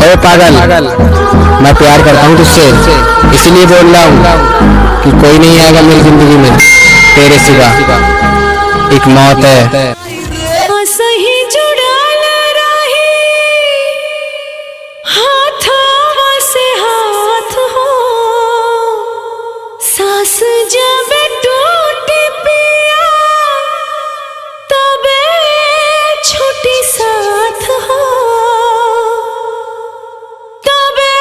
अरे पागल, मैं प्यार करता हूँ तुझसे, इसलिए बोल रहा हूँ कि कोई नहीं आएगा मेरी जिंदगी में तेरे सिवा। एक मौत है सही जुड़ाल राही, हाथवा से हाथ हो, सांस जब टूट पिया तबे छूटी साथ हो, तबे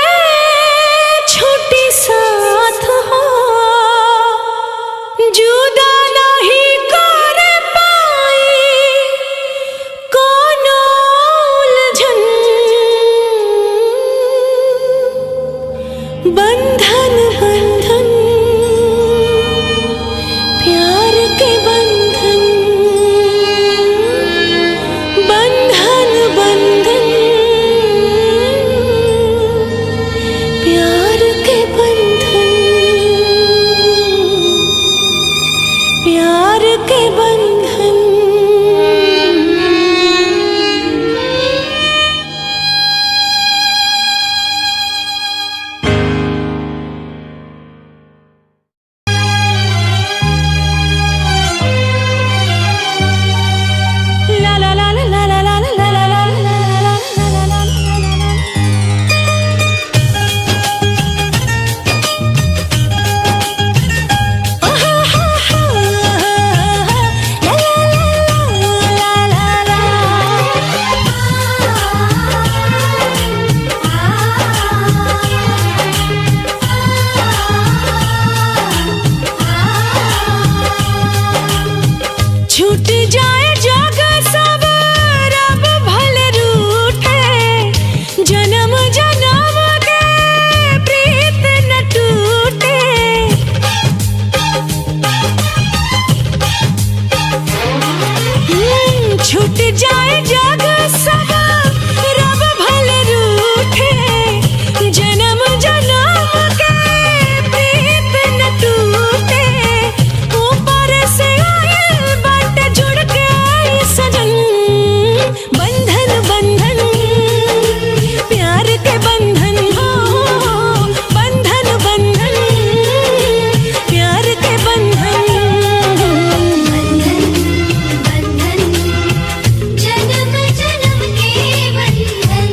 छूटी साथ हो। जुदा नहीं कर पाई कोनो उलझन, बंधन बंधन प्यार के बंधन, बंधन बंधन प्यार के बंधन, प्यार के बंधन। ला ला ला ला ला ला ला ला ला ला ला छूट जाए जग सब रब भले रूठे, जन्म जन्म के प्रीत न टूटे। छूट जाए जग सब रब भले रूठे, जन्म जन्म के प्रीत न टूटे। ऊपर से आए बाट जुड़ के आई सजन, बंधन बंधन प्यार के बंधन हो, बंधन बंधन प्यार के बंधन, बंधन बंधन जन्म जन्म के बंधन।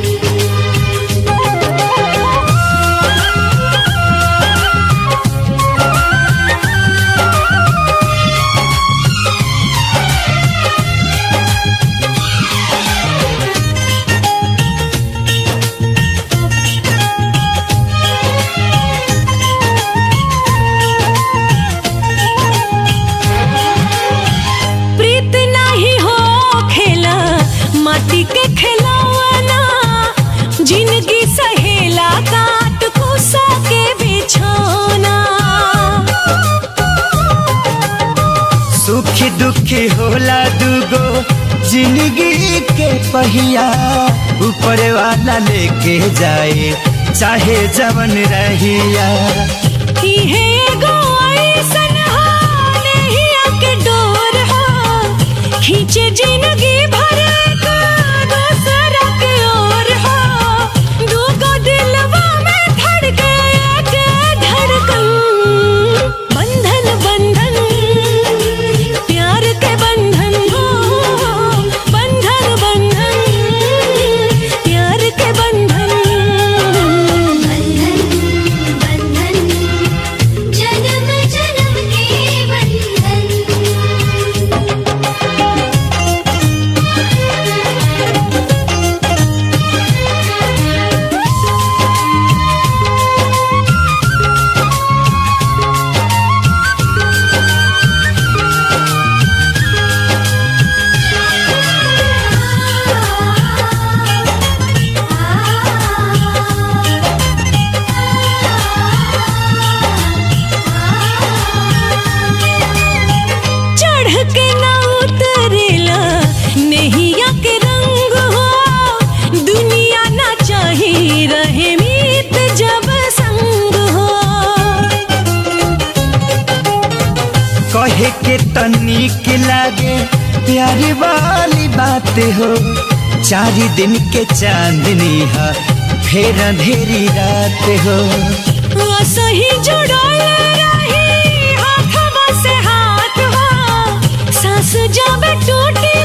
प्रीत नहीं हो खेला माटी के खिलौना, जिंदगी सहेला काट कुसा के बिछौना। सुखी दुखी होला दुगो जिंदगी के पहिया, ऊपर वाला लेके जाए चाहे जवन रहिया। इहे एगो अइसन हो नहिया के डोर हो, खींचे जिंदगी भर का दूसरा के ओर हो। दूगो दिलवा में धड़के एक धड़कन, बंधन बंधन प्यार के बंधन हो, बंधन बंधन प्यार के बंधन, बंधन बंधन जन्म जन्म के बंधन। चढ़ के ना उतरेला नैया के रंग हो, दुनिया ना चाही रहे मीत जब संग हो। कहे के तनिक लागे प्यारी वाली बात हो, 4 दिन के चांदनी है ढेर अंधेरी रात हो। सही जुड़ल रही हाथवा से हाथ हो, सांस जब टूटी